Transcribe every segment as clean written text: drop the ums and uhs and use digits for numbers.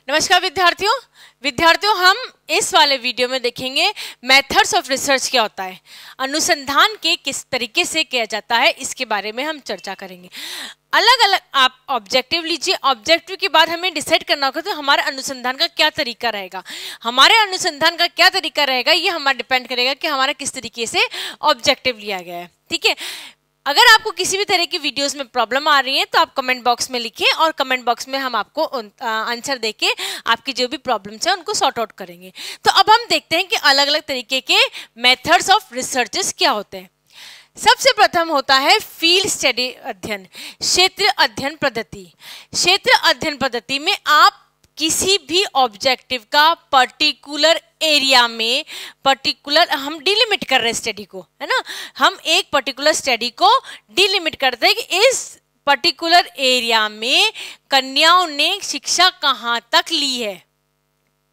नमस्कार विद्यार्थियों हम इस वाले वीडियो में देखेंगे मेथड्स ऑफ रिसर्च क्या होता है, अनुसंधान के किस तरीके से किया जाता है, इसके बारे में हम चर्चा करेंगे। अलग अलग आप ऑब्जेक्टिव लीजिए, ऑब्जेक्टिव के बाद हमें डिसाइड करना होगा तो हमारा अनुसंधान का क्या तरीका रहेगा। हमारे अनुसंधान का क्या तरीका रहेगा ये हमारा डिपेंड करेगा कि हमारा किस तरीके से ऑब्जेक्टिव लिया गया है। ठीक है, अगर आपको किसी भी तरह की वीडियोस में प्रॉब्लम आ रही है तो आप कमेंट बॉक्स में लिखिए और कमेंट बॉक्स में हम आपको आंसर देके आपकी जो भी प्रॉब्लम्स है उनको सॉर्ट आउट करेंगे। तो अब हम देखते हैं कि अलग अलग तरीके के मेथड्स ऑफ रिसर्चेस क्या होते हैं। सबसे प्रथम होता है फील्ड स्टडी अध्ययन, क्षेत्र अध्ययन पद्धति। क्षेत्र अध्ययन पद्धति में आप किसी भी ऑब्जेक्टिव का पर्टिकुलर एरिया में हम डिलिमिट कर रहे हैं स्टडी को, है ना। हम एक पर्टिकुलर स्टडी को डिलिमिट करते हैं कि इस पर्टिकुलर एरिया में कन्याओं ने शिक्षा कहाँ तक ली है।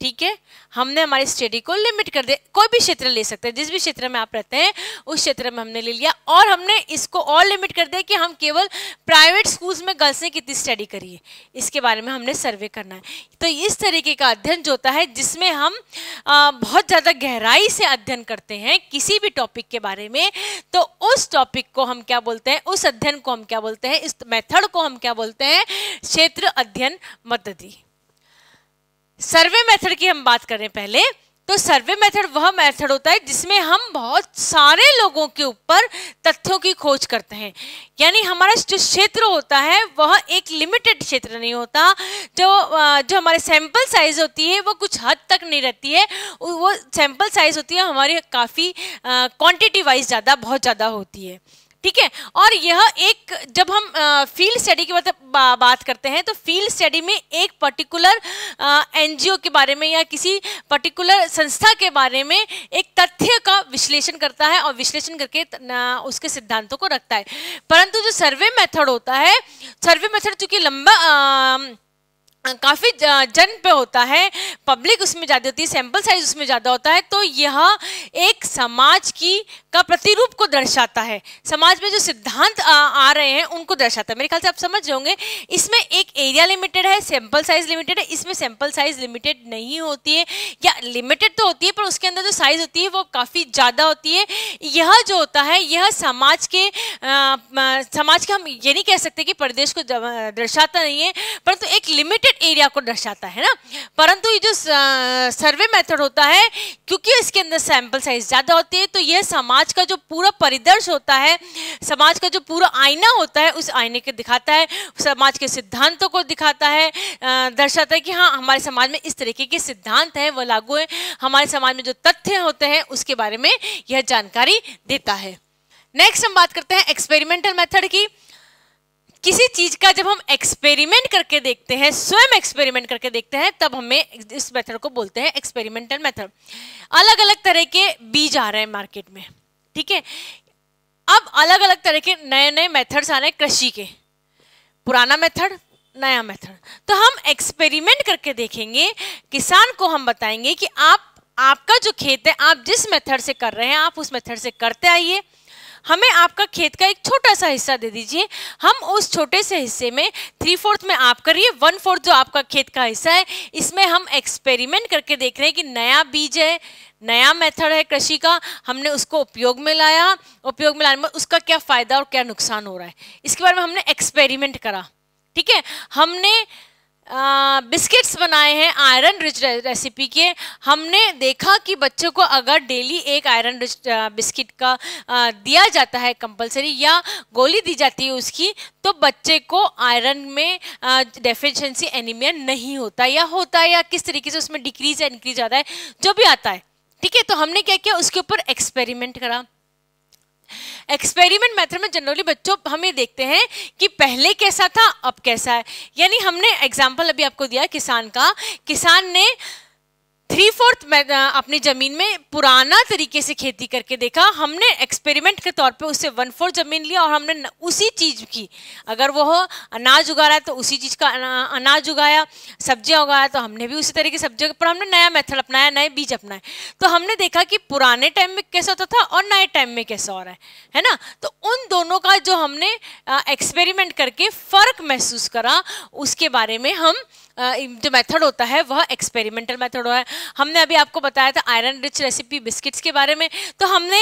ठीक है, हमने हमारी स्टडी को लिमिट कर दिया। कोई भी क्षेत्र ले सकते हैं, जिस भी क्षेत्र में आप रहते हैं उस क्षेत्र में हमने ले लिया और हमने इसको और लिमिट कर दिया कि हम केवल प्राइवेट स्कूल्स में गर्ल्स ने कितनी स्टडी करी है, इसके बारे में हमने सर्वे करना है। तो इस तरीके का अध्ययन जो होता है जिसमें हम बहुत ज़्यादा गहराई से अध्ययन करते हैं किसी भी टॉपिक के बारे में, तो उस टॉपिक को हम क्या बोलते हैं, उस अध्ययन को हम क्या बोलते हैं, इस मेथड को हम क्या बोलते हैं, क्षेत्र अध्ययन पद्धति। सर्वे मेथड की हम बात करें पहले, तो सर्वे मेथड वह मेथड होता है जिसमें हम बहुत सारे लोगों के ऊपर तथ्यों की खोज करते हैं। यानी हमारा जो क्षेत्र होता है वह एक लिमिटेड क्षेत्र नहीं होता। जो हमारे सैंपल साइज होती है वो कुछ हद तक नहीं रहती है, वो सैंपल साइज होती है हमारी काफ़ी क्वांटिटी वाइज बहुत ज़्यादा होती है। ठीक है, और यह एक जब हम फील्ड स्टडी की बात करते हैं तो फील्ड स्टडी में एक पर्टिकुलर एनजीओ के बारे में या किसी पर्टिकुलर संस्था के बारे में एक तथ्य का विश्लेषण करता है और विश्लेषण करके उसके सिद्धांतों को रखता है। परंतु जो सर्वे मेथड होता है, सर्वे मेथड चूंकि लंबा काफ़ी जन पे होता है, पब्लिक उसमें ज़्यादा होती है, सैंपल साइज उसमें ज़्यादा होता है, तो यह एक समाज का प्रतिरूप को दर्शाता है। समाज में जो सिद्धांत आ रहे हैं उनको दर्शाता है। मेरे ख्याल से आप समझ जाओगे। इसमें एक एरिया लिमिटेड है, सैंपल साइज लिमिटेड है। इसमें सैंपल साइज लिमिटेड नहीं होती है, या लिमिटेड तो होती है पर उसके अंदर जो साइज होती है वो काफ़ी ज़्यादा होती है। यह जो होता है यह समाज के हम ये नहीं कह सकते कि परिदेश को दर्शाता नहीं है, परंतु एक लिमिटेड एरिया को दर्शाता है ना। परंतु ये जो सर्वे मेथड होता है, क्योंकि इसके अंदर सैंपल साइज ज्यादा होती है, तो यह समाज का जो पूरा परिदृश्य होता है, समाज का जो पूरा आईना होता है, उस आईने को दिखाता है, समाज के सिद्धांतों को दिखाता है, दर्शाता है कि हाँ हमारे समाज में इस तरीके के सिद्धांत हैं वो लागू है। हमारे समाज में जो तथ्य होते हैं उसके बारे में यह जानकारी देता है। नेक्स्ट हम बात करते हैं एक्सपेरिमेंटल मेथड की। किसी चीज का जब हम एक्सपेरिमेंट करके देखते हैं, स्वयं एक्सपेरिमेंट करके देखते हैं, तब हमें इस मेथड को बोलते हैं एक्सपेरिमेंटल मेथड। अलग अलग तरह के बीज आ रहे हैं मार्केट में। ठीक है, अब अलग अलग तरह के नए नए मेथड्स आ रहे हैं कृषि के, पुराना मेथड नया मेथड। तो हम एक्सपेरिमेंट करके देखेंगे, किसान को हम बताएंगे कि आपका जो खेत है आप जिस मेथड से कर रहे हैं आप उस मेथड से करते आइए, हमें आपका खेत का एक छोटा सा हिस्सा दे दीजिए, हम उस छोटे से हिस्से में 3/4 में आप करिए, 1/4 जो आपका खेत का हिस्सा है इसमें हम एक्सपेरिमेंट करके देख रहे हैं कि नया बीज है, नया मेथड है कृषि का, हमने उसको उपयोग में लाया, उपयोग में लाने में उसका क्या फ़ायदा और क्या नुकसान हो रहा है, इसके बारे में हमने एक्सपेरिमेंट करा। ठीक है, हमने बिस्किट्स बनाए हैं आयरन रिच रेसिपी के। हमने देखा कि बच्चों को अगर डेली एक आयरन रिच बिस्किट का दिया जाता है कंपलसरी, या गोली दी जाती है उसकी, तो बच्चे को आयरन में डेफिशिएंसी एनीमिया नहीं होता, या होता है, या किस तरीके से उसमें डिक्रीज या इंक्रीज आता है, जो भी आता है। ठीक है, तो हमने क्या किया, उसके ऊपर एक्सपेरिमेंट करा। एक्सपेरिमेंट मेथड में जनरली बच्चों हम ये देखते हैं कि पहले कैसा था अब कैसा है। यानी हमने एग्जांपल अभी आपको दिया किसान का, किसान ने 3/4 अपनी जमीन में पुराना तरीके से खेती करके देखा। हमने एक्सपेरिमेंट के तौर पे उससे 1/4 जमीन लिया और हमने उसी चीज की, अगर वो अनाज उगा रहा है तो उसी चीज का अनाज उगाया, सब्जियां उगाया तो हमने भी उसी तरीके की सब्जियों पर हमने नया मेथड अपनाया, नए बीज अपनाए। तो हमने देखा कि पुराने टाइम में कैसा होता था और नए टाइम में कैसा हो रहा है ना। तो उन दोनों का जो हमने एक्सपेरिमेंट करके फर्क महसूस करा उसके बारे में हम जो मेथड होता है वह एक्सपेरिमेंटल मेथड है। हमने अभी आपको बताया था आयरन रिच रेसिपी बिस्किट्स के बारे में। तो हमने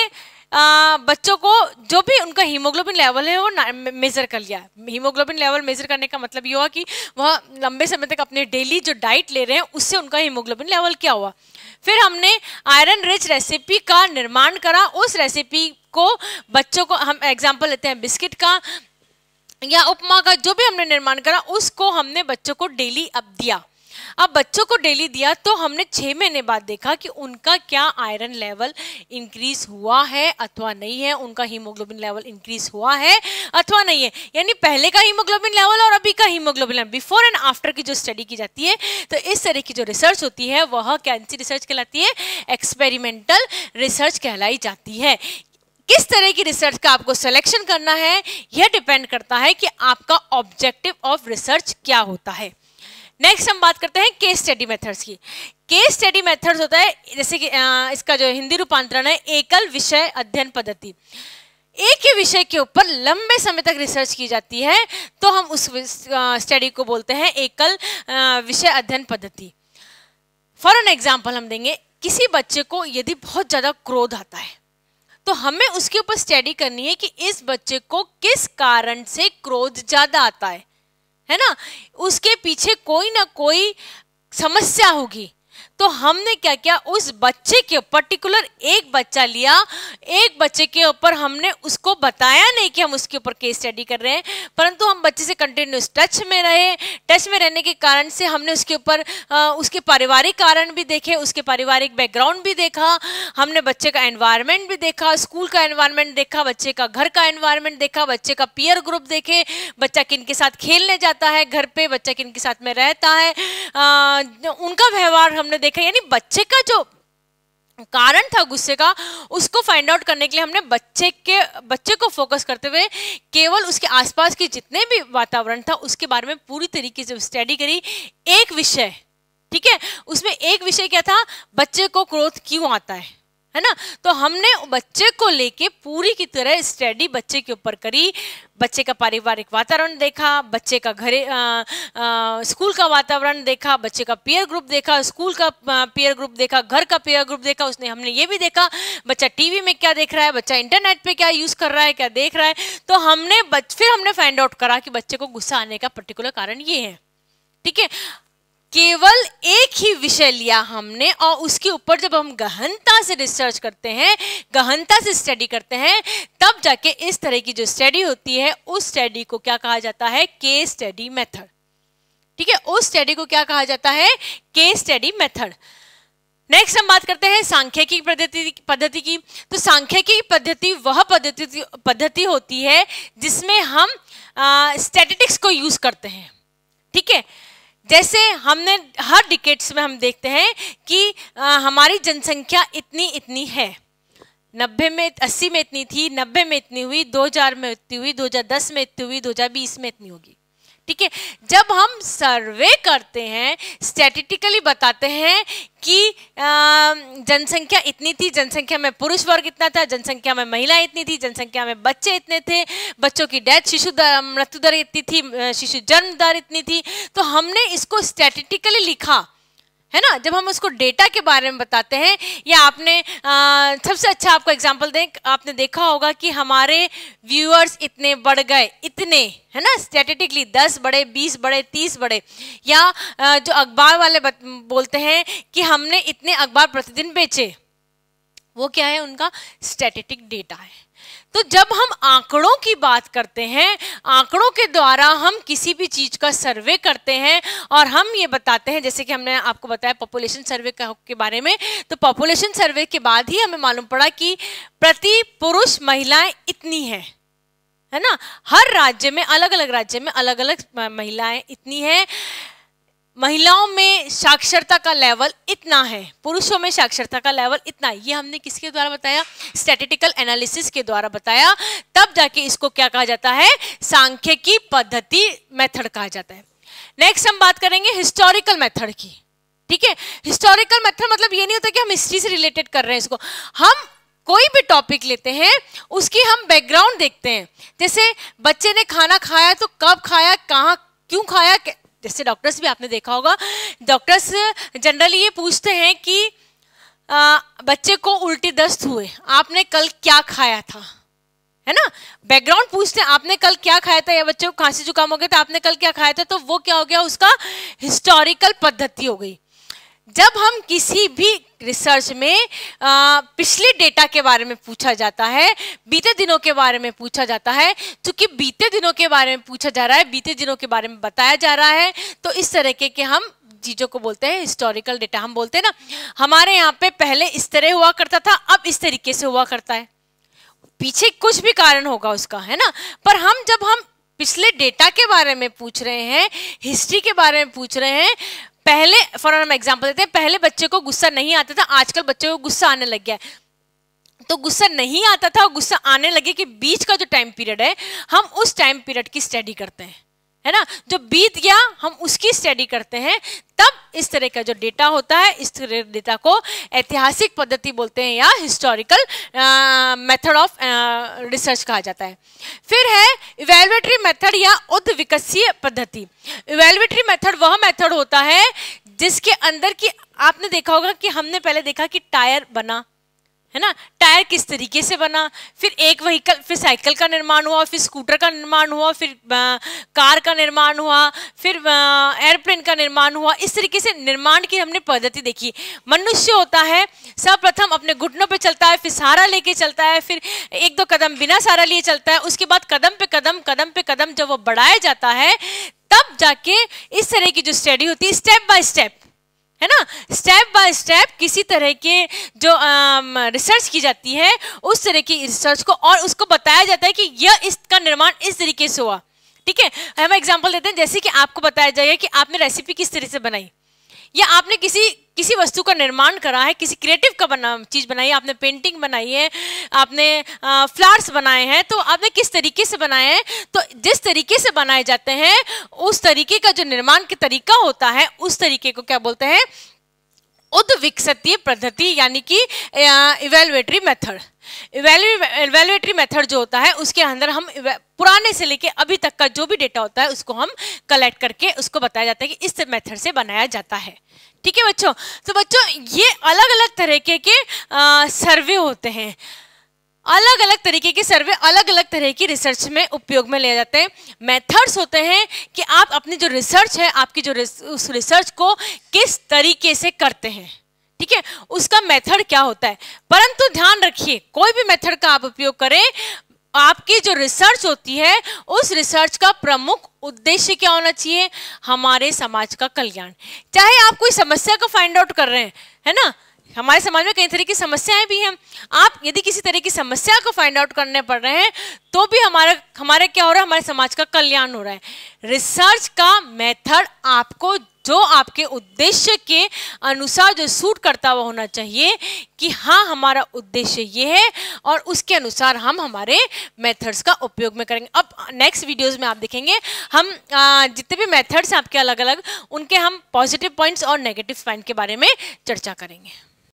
बच्चों को जो भी उनका हीमोग्लोबिन लेवल है वो मेजर कर लिया। हीमोग्लोबिन लेवल मेजर करने का मतलब ये हुआ कि वह लंबे समय तक अपने डेली जो डाइट ले रहे हैं उससे उनका हीमोग्लोबिन लेवल क्या हुआ। फिर हमने आयरन रिच रेसिपी का निर्माण करा। उस रेसिपी को बच्चों को, हम एग्जाम्पल लेते हैं बिस्किट का या उपमा का, जो भी हमने निर्माण करा उसको हमने बच्चों को डेली अब दिया। अब बच्चों को डेली दिया तो हमने 6 महीने बाद देखा कि उनका क्या आयरन लेवल इंक्रीज हुआ है अथवा नहीं है, उनका हीमोग्लोबिन लेवल इंक्रीज हुआ है अथवा नहीं है। यानी पहले का हीमोग्लोबिन लेवल और अभी का haemoglobin level, before and after की जो स्टडी की जाती है, तो इस तरह की जो रिसर्च होती है वह कौन सी रिसर्च कहलाती है? एक्सपेरिमेंटल रिसर्च कहलाई जाती है। किस तरह की रिसर्च का आपको सिलेक्शन करना है यह डिपेंड करता है कि आपका ऑब्जेक्टिव ऑफ रिसर्च क्या होता है। नेक्स्ट हम बात करते हैं केस स्टडी मेथड्स की। केस स्टडी मेथड्स होता है जैसे कि इसका जो हिंदी रूपांतरण है एकल विषय अध्ययन पद्धति। एक ही विषय के ऊपर लंबे समय तक रिसर्च की जाती है तो हम उस स्टडी को बोलते हैं एकल विषय अध्ययन पद्धति। फॉर एन एग्जाम्पल हम देंगे, किसी बच्चे को यदि बहुत ज्यादा क्रोध आता है तो हमें उसके ऊपर स्टडी करनी है कि इस बच्चे को किस कारण से क्रोध ज्यादा आता है ना, उसके पीछे कोई ना कोई समस्या होगी। तो हमने क्या किया, उस बच्चे के पर्टिकुलर एक बच्चा लिया, एक बच्चे के ऊपर हमने उसको बताया नहीं कि हम उसके ऊपर केस स्टडी कर रहे हैं, परंतु हम बच्चे से कंटिन्यूस टच में रहे। टच में रहने के कारण से हमने उसके ऊपर उसके पारिवारिक कारण भी देखे, उसके पारिवारिक बैकग्राउंड भी देखा, हमने बच्चे का एनवायरनमेंट भी देखा, स्कूल का एनवायरनमेंट देखा, बच्चे का घर का एनवायरनमेंट देखा, बच्चे का पीयर ग्रुप देखे, बच्चा किन के साथ खेलने जाता है घर पे, बच्चा किन के साथ में रहता है, उनका व्यवहार हमने देखा। यानी बच्चे का जो कारण था गुस्से का उसको फाइंड आउट करने के लिए हमने बच्चे को फोकस करते हुए केवल उसके आसपास के जितने भी वातावरण था उसके बारे में पूरी तरीके से स्टडी करी। एक विषय, ठीक है, उसमें एक विषय क्या था, बच्चे को क्रोध क्यों आता है ना। तो हमने बच्चे को लेके पूरी की तरह स्टडी बच्चे के ऊपर करी। बच्चे का पारिवारिक वातावरण देखा, बच्चे का स्कूल का वातावरण देखा, बच्चे का पीयर ग्रुप देखा, स्कूल का पीयर ग्रुप देखा, घर का पीयर ग्रुप देखा। उसने हमने ये भी देखा बच्चा टीवी में क्या देख रहा है, बच्चा इंटरनेट पे क्या यूज कर रहा है, क्या देख रहा है। तो फिर हमने फाइंड आउट करा कि बच्चे को गुस्सा आने का पर्टिकुलर कारण ये है, ठीक है। केवल एक ही विषय लिया हमने और उसके ऊपर जब हम गहनता से रिसर्च करते हैं, गहनता से स्टडी करते हैं, तब जाके इस तरह की जो स्टडी होती है उस स्टडी को क्या कहा जाता है, केस स्टडी मेथड, ठीक है। उस स्टडी को क्या कहा जाता है, केस स्टडी मेथड। नेक्स्ट हम बात करते हैं सांख्यिकी पद्धति की। तो सांख्यिकी पद्धति वह पद्धति होती है जिसमें हम स्टैटिस्टिक्स को यूज करते हैं, ठीक है। जैसे हमने हर डिकेड्स में हम देखते हैं कि हमारी जनसंख्या इतनी है, 90 में 80 में इतनी थी, 90 में इतनी हुई, 2000 में इतनी हुई, 2010 में इतनी हुई, 2020 में इतनी होगी, ठीक है। जब हम सर्वे करते हैं, स्टैटिस्टिकली बताते हैं कि जनसंख्या इतनी थी, जनसंख्या में पुरुष वर्ग इतना था, जनसंख्या में महिलाएं इतनी थी, जनसंख्या में बच्चे इतने थे, बच्चों की डेथ मृत्यु दर इतनी थी, शिशु जन्म दर इतनी थी। तो हमने इसको स्टैटिस्टिकली लिखा है ना। जब हम उसको डेटा के बारे में बताते हैं, या आपने सबसे अच्छा आपको एग्जांपल दें, आपने देखा होगा कि हमारे व्यूअर्स इतने बढ़ गए, इतने, है ना, स्टैटिस्टिकली 10 बढ़े, 20 बढ़े, 30 बढ़े, या जो अखबार वाले बोलते हैं कि हमने इतने अखबार प्रतिदिन बेचे, वो क्या है, उनका स्टैटिस्टिक डेटा है। तो जब हम आंकड़ों की बात करते हैं, आंकड़ों के द्वारा हम किसी भी चीज का सर्वे करते हैं और हम ये बताते हैं, जैसे कि हमने आपको बताया पॉपुलेशन सर्वे के बारे में, तो पॉपुलेशन सर्वे के बाद ही हमें मालूम पड़ा कि प्रति पुरुष महिलाएं इतनी है ना। हर राज्य में, अलग अलग राज्य में अलग अलग महिलाएं इतनी है। महिलाओं में साक्षरता का लेवल इतना है, पुरुषों में साक्षरता का लेवल इतना। ये हमने किसके द्वारा बताया, स्टैटिस्टिकल एनालिसिस के द्वारा बताया। तब जाके इसको क्या कहा जाता है, सांख्यिकी पद्धति मेथड कहा जाता है। नेक्स्ट हम बात करेंगे हिस्टोरिकल मेथड की, ठीक है। हिस्टोरिकल मेथड मतलब ये नहीं होता कि हम हिस्ट्री से रिलेटेड कर रहे हैं इसको, हम कोई भी टॉपिक लेते हैं उसकी हम बैकग्राउंड देखते हैं। जैसे बच्चे ने खाना खाया तो कब खाया, कहाँ, क्यों खाया, जैसे डॉक्टर्स भी आपने देखा होगा, डॉक्टर्स जनरली ये पूछते हैं कि बच्चे को उल्टी दस्त हुए, आपने कल क्या खाया था, है ना। बैकग्राउंड पूछते हैं आपने कल क्या खाया था, या बच्चे को खांसी जुकाम हो गया था, आपने कल क्या खाया था, तो वो क्या हो गया, उसका हिस्टोरिकल पद्धति हो गई। जब हम किसी भी रिसर्च में पिछले डेटा के बारे में पूछा जाता है, बीते दिनों के बारे में पूछा जाता है, क्योंकि बीते दिनों के बारे में पूछा जा रहा है, बीते दिनों के बारे में बताया जा रहा है, तो इस तरीके के हम चीजों को बोलते हैं हिस्टोरिकल डेटा। हम बोलते हैं ना, हमारे यहाँ पे पहले इस तरह हुआ करता था, अब इस तरीके से हुआ करता है, पीछे कुछ भी कारण होगा उसका, है ना। पर जब हम पिछले डेटा के बारे में पूछ रहे हैं, हिस्ट्री के बारे में पूछ रहे हैं, पहले फॉर हम एग्जांपल देते हैं, पहले बच्चे को गुस्सा नहीं आता था, आजकल बच्चे को गुस्सा आने लग गया है। तो गुस्सा नहीं आता था और गुस्सा आने लगे कि बीच का जो टाइम पीरियड है, हम उस टाइम पीरियड की स्टडी करते हैं, है ना। जो बीत गया हम उसकी स्टडी करते हैं, तब इस तरह का जो डेटा होता है, इस तरह डेटा को ऐतिहासिक पद्धति बोलते हैं या हिस्टोरिकल मेथड ऑफ रिसर्च कहा जाता है। फिर है इवैल्यूएटरी मेथड या उद्विकसीय पद्धति। इवैल्यूएटरी मेथड वह मेथड होता है जिसके अंदर की आपने देखा होगा कि हमने पहले देखा कि टायर बना, है ना, टायर किस तरीके से बना, फिर एक व्हीकल, फिर साइकिल का निर्माण हुआ, फिर स्कूटर का निर्माण हुआ, फिर कार का निर्माण हुआ, फिर एयरप्लेन का निर्माण हुआ। इस तरीके से निर्माण की हमने पद्धति देखी। मनुष्य होता है, सर्वप्रथम अपने घुटनों पे चलता है, फिर सहारा लेके चलता है, फिर एक दो कदम बिना सहारा लिए चलता है, उसके बाद कदम पे कदम जब वो बढ़ाया जाता है, तब जाके इस तरह की जो स्टडी होती है, स्टेप बाय स्टेप, है ना, स्टेप बाय स्टेप किसी तरह के जो रिसर्च की जाती है, उस तरह की रिसर्च को, और उसको बताया जाता है कि यह इसका निर्माण इस तरीके से हुआ। ठीक है, हम एग्जांपल देते हैं, जैसे कि आपको बताया जाएगा कि आपने रेसिपी किस तरह से बनाई, या आपने किसी वस्तु का निर्माण करा है, किसी क्रिएटिव का चीज बनाई है, आपने पेंटिंग बनाई है, आपने फ्लावर्स बनाए हैं, तो आपने किस तरीके से बनाए हैं। तो जिस तरीके से बनाए जाते हैं, उस तरीके का जो निर्माण का तरीका होता है, उस तरीके को क्या बोलते हैं, उद्विकसीय पद्धति, यानी कि इवैल्यूएटरी मेथड। इवैल्यूएटरी मेथड जो होता है, उसके अंदर हम पुराने से लेके अभी तक का जो भी डेटा होता है, उसको हम कलेक्ट करके उसको बताया जाता है कि इस मेथड से बनाया जाता है। ठीक है बच्चों, तो बच्चों ये अलग अलग तरीके के सर्वे होते हैं, अलग अलग तरीके के सर्वे अलग अलग तरह की रिसर्च में उपयोग में ले जाते हैं। मेथड्स होते हैं कि आप अपनी जो रिसर्च है, आपकी जो उस रिसर्च को किस तरीके से करते हैं, ठीक है, उसका मेथड क्या होता है। परंतु ध्यान रखिए, कोई भी मेथड का आप उपयोग करें, आपकी जो रिसर्च होती है, उस रिसर्च का प्रमुख उद्देश्य क्या होना चाहिए, हमारे समाज का कल्याण। चाहे आप कोई समस्या को फाइंड आउट कर रहे हैं, है ना, हमारे समाज में कई तरह की समस्याएं भी हैं, आप यदि किसी तरह की समस्या को फाइंड आउट करने पड़ रहे हैं, तो भी हमारे क्या हो रहा है, हमारे समाज का कल्याण हो रहा है। रिसर्च का मेथड आपको जो आपके उद्देश्य के अनुसार जो सूट करता हुआ होना चाहिए, कि हाँ हमारा उद्देश्य ये है, और उसके अनुसार हम हमारे मेथड्स का उपयोग में करेंगे। अब नेक्स्ट वीडियोस में आप देखेंगे, हम जितने भी मेथड्स हैं आपके अलग अलग, उनके हम पॉजिटिव पॉइंट्स और नेगेटिव पॉइंट के बारे में चर्चा करेंगे।